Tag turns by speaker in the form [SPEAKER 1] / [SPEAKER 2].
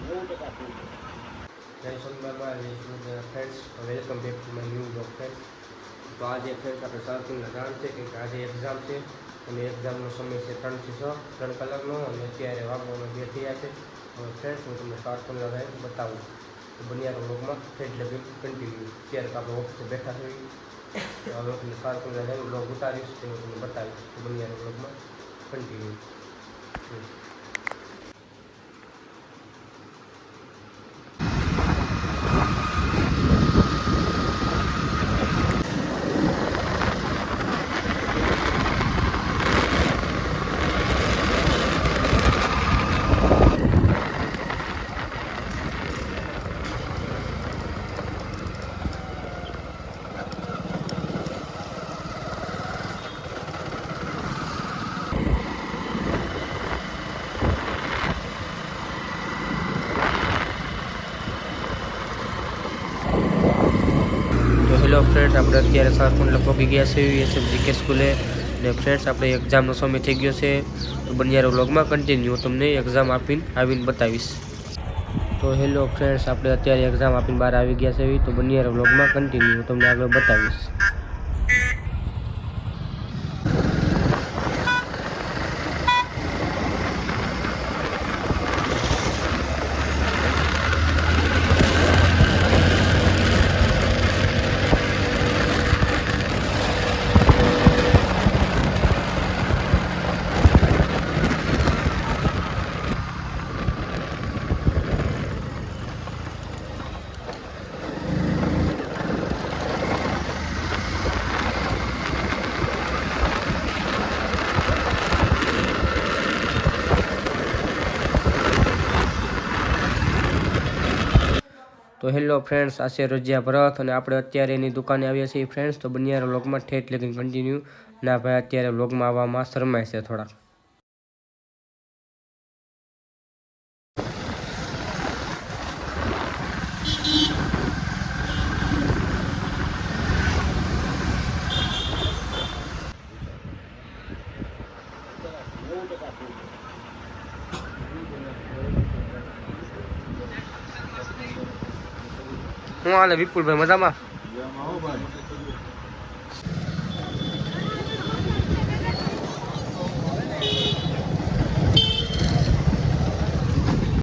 [SPEAKER 1] જય Somnath friends, welcome back to my new blog friends. તો આજે ફ્રેન્ડ્સ આપણે સાર્કિંગના જાણ છે કે આજે એક્ઝામ છે અને એક્ઝામનો સમય છે 3 થી 6 3 કલાકનો અને અત્યારે વાગવાનો 2 થયા છે. હવે ફ્રેન્ડ્સ હું તમને સાર્કિંગના ટાઈમ બતાવું તો બનિયારો બ્લોગમાં ફેડ લગી કન્ટિન્યુ. અત્યારે આપણે ઓફિસે બેઠા છીએ. હવે હું તમને સાર્કિંગના ટાઈમ બ્લોગ ઉતારીશ તે હું તમને બતાવીશ તો બનિયારો બ્લોગમાં કન્ટિન્યુ. હેલો ફ્રેન્ડ્સ, આપણે અત્યારે સારકુંડલા પહોંચી ગયા છીએ એસએમજીકે સ્કૂલે. ને ફ્રેન્ડ્સ આપણે એક્ઝામનો સમય થઈ ગયો છે તો બનિયારો વ્લોગમાં કન્ટિન્યુ તમને એક્ઝામ આપીને આવીને બતાવીશ. તો હેલો ફ્રેન્ડ્સ, આપણે અત્યારે એક્ઝામ આપીને બહાર આવી ગયા છે તો બનિયારો વ્લોગમાં કન્ટિન્યુ તમને આગળ બતાવીશ. તો હેલો ફ્રેન્ડ્સ, આ છે રજિયા ભરત અને આપણે અત્યારે એની દુકાને આવ્યા છીએ ફ્રેન્ડ્સ. તો બનિયારો વ્લોગમાં ઠેઠ લગીને કન્ટિન્યુ. ના ભાઈ અત્યારે વ્લોગમાં આવવામાં શરમાય છે થોડાક. હું હાલે વિપુલભાઈ, મજામાં?